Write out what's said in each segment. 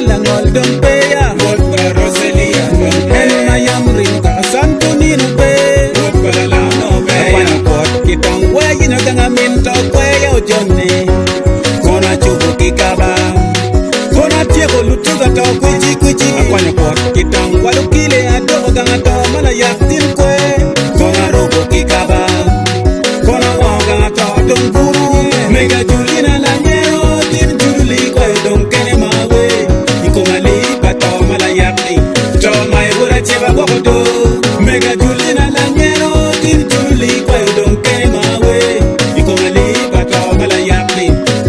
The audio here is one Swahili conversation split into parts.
la ngol dong pe ya Wot para Roselia en mayam rin ka santo nino pe Wot para la no wan bea pot kitang wayi na tanga min to kwe yo jonne kona chubu kikaba kona tiego lutuga to kuchi akwanya pot kitang walu kile adogo ganga to mala yaktin kwe kona robo kikaba kona wanga to dong buru mega julina la nyero tin juli kwe dong kene mawe ikoma li pato mala yakti to mai bura cheba bokodo mega julina la nyero tin juli kwe dong kene mawe ikoma li pato mala yakti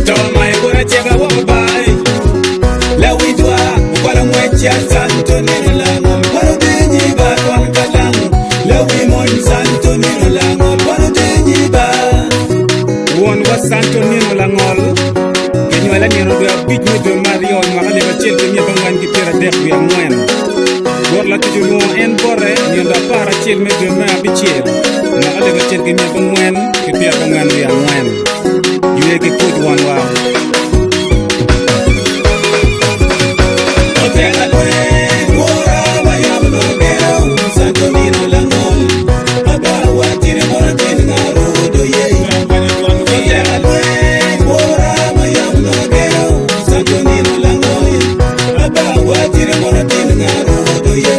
to mai bura cheba bokobai la widwa kwala mwecha santo nino lango kwalo denyi ba kwan kalango la wimon santo nino lango kwalo denyi ba Won wa Santo Nino la ngol Kenyuela nino do abit me do Mario Makale ba chel me bangan ki tera dek bi angwen Wor la tuju no en bore ni da para chel me do ma abichel Makale ba chel me bangwen ki tera bangan bi angwen Yue ke kuj wan wa Otega lwe Wora mayam no gero Santo nino lango Aba watire mora tin ngaro do ye Otega lwe Wora mayam no gero Santo nino lango Aba watire mora tin ngaro do ye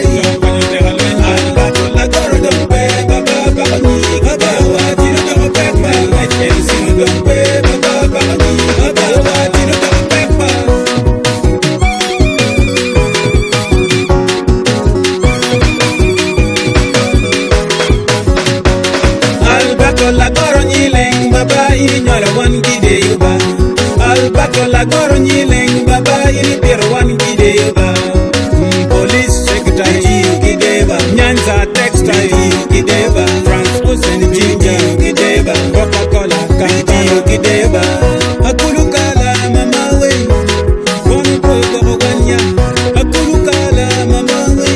Albato la goro dong pe baba baba ni Aba watire dong pe ma Echen sino dong pe baba baba ni Aba watire dong pe ma Albato la goro nyileng baba ini nyola wan gide yuba Albato la goro nyileng baba ini piero wan gide yuba Police secretary gideba Nyanza textile gideba France Ocean ginger gideba Coca-Cola kanti gideba Akulukala mama we Wanu kogo wanya Akulukala mama we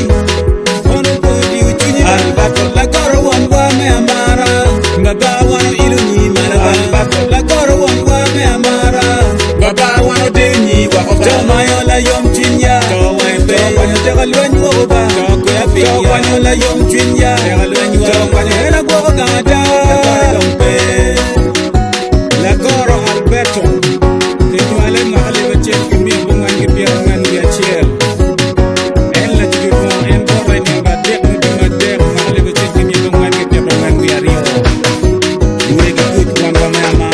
Wanu kogo uchunya Albato la goro wan wame amara Baba wano iluni maraba Albato la goro wan wame amara Baba wano denyi wakoba Tomayo la yom chinya Towaimbe Towanyo tega lwenyi wakoba Towanyo la yom chinya Towanyo hela kwa gata La goro Alberto Kenyuela makale ba chel me bangan ki tera bangan bi achel En la tuju no en bore ni ba dek me do ma dek makale ba chel me bangan ki tera bangan bi ario Yue ke kuj wan wa mama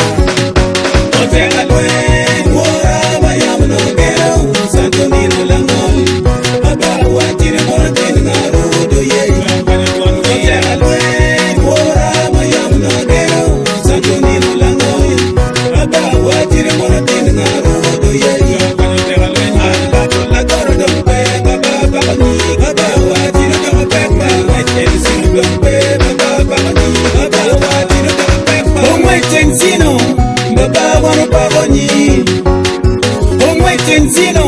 Otega lwe Wora mayam no gero Santo nino langol Aba watire mora tin ngaro do ye Otega lwe Wora mayam no gero Santo nino langol Aba watire mora tin ngaro do ye Albato la goro dong pe baba baba ni Aba watire dong pe ma Echen sino dong pe baba baba ni Aba watire dong pe ma Omwe tensino Baba wano pagoni Omwe tensino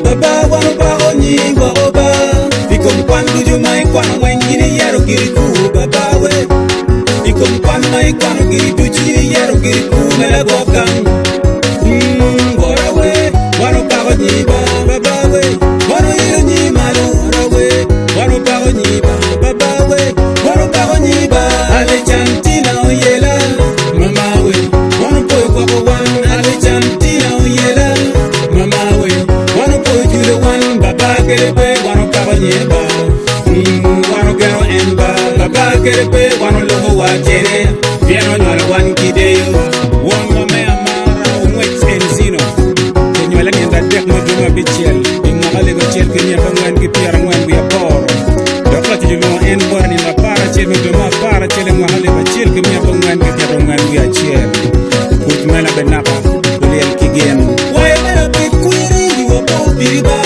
Baba wano pagoni Waroba Ikom kwan duju mai kwan wengini yaro kiriku Baba we Ikom kwan mai kwan kiri duju yaro kiriku Mela gokang Bora we Wano pagoni Baba we Wano ilo ni malu Bora we Wano pagoni Baba we Wano pagoni Ale chantina oyela Mama we Wano poy kwa wan Ale chantina oyela Mama we Wano poy jule wan Baba kerepe Wano pagoni Wano gero emba Baba kerepe Wano lobo wajere Vieno nyola wan kideyo Won wa me amara umwech enzino Kenyuela ni da dek me do ma bichel Makale ba chel me bangan ki tera ngwen bi abor Dok la tuju no en bore ni la para chel me do ma para chel makale ba chel me bangan ki tera ngwen bi achel Kuj mela benapa Kuliel kigem Wae mera pe kuiri Iwa po biriba